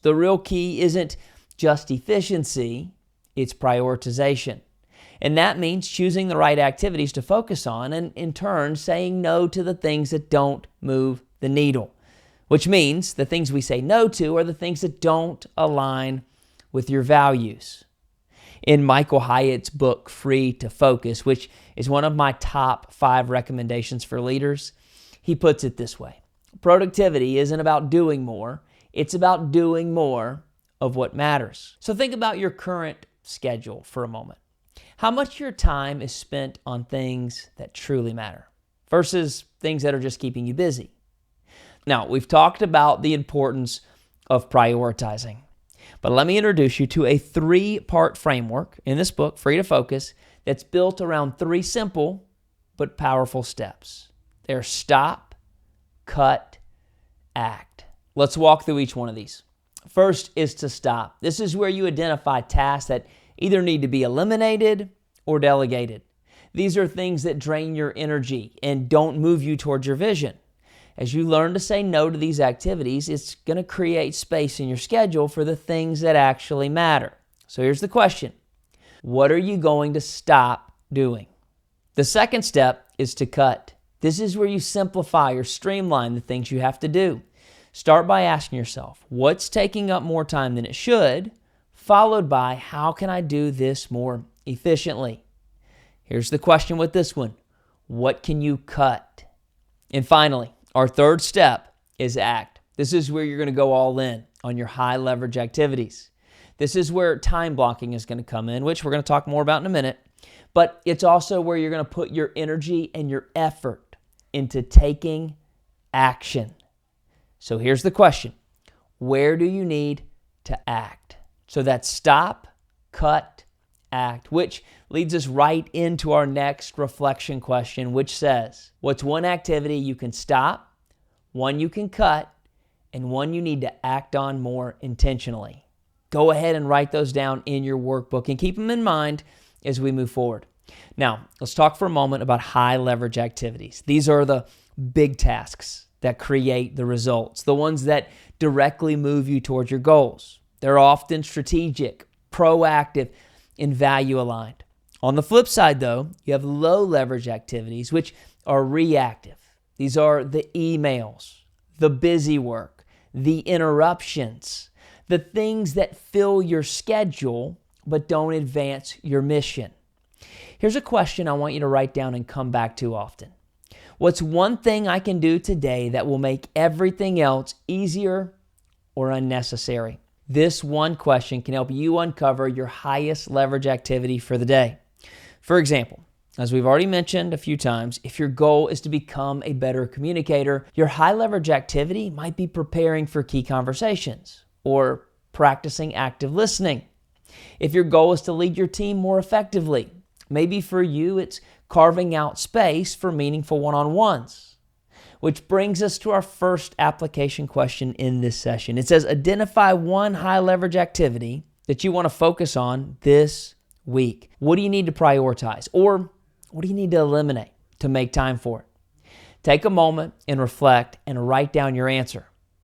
The real key isn't just efficiency, it's prioritization. And that means choosing the right activities to focus on and, in turn, saying no to the things that don't move the needle. Which means the things we say no to are the things that don't align with your values. In Michael Hyatt's book, Free to Focus, which is one of my top 5 recommendations for leaders, he puts it this way. Productivity isn't about doing more. It's about doing more of what matters. So think about your current schedule for a moment. How much of your time is spent on things that truly matter versus things that are just keeping you busy? Now, we've talked about the importance of prioritizing, but let me introduce you to a 3-part framework in this book, Free to Focus, that's built around 3 simple but powerful steps. They're stop, cut, act. Let's walk through each one of these. First is to stop. This is where you identify tasks that either need to be eliminated or delegated. These are things that drain your energy and don't move you towards your vision. As you learn to say no to these activities, it's going to create space in your schedule for the things that actually matter. So here's the question. What are you going to stop doing? The second step is to cut. This is where you simplify or streamline the things you have to do. Start by asking yourself, what's taking up more time than it should? Followed by, how can I do this more efficiently? Here's the question with this one. What can you cut? And finally, our third step is act. This is where you're going to go all in on your high leverage activities. This is where time blocking is going to come in, which we're going to talk more about in a minute. But it's also where you're going to put your energy and your effort into taking action. So here's the question. Where do you need to act? So that's stop, cut, act, which leads us right into our next reflection question, which says, what's one activity you can stop, one you can cut, and one you need to act on more intentionally? Go ahead and write those down in your workbook and keep them in mind as we move forward. Now, let's talk for a moment about high leverage activities. These are the big tasks that create the results, the ones that directly move you towards your goals. They're often strategic, proactive, and value aligned. On the flip side, though, you have low leverage activities, which are reactive. These are the emails, the busy work, the interruptions, the things that fill your schedule but don't advance your mission. Here's a question I want you to write down and come back to often. What's one thing I can do today that will make everything else easier or unnecessary? This one question can help you uncover your highest leverage activity for the day. For example, as we've already mentioned a few times, if your goal is to become a better communicator, your high leverage activity might be preparing for key conversations or practicing active listening. If your goal is to lead your team more effectively, maybe for you it's carving out space for meaningful one-on-ones. Which brings us to our first application question in this session. It says, identify one high leverage activity that you want to focus on this week. What do you need to prioritize? Or what do you need to eliminate to make time for it? Take a moment and reflect and write down your answer.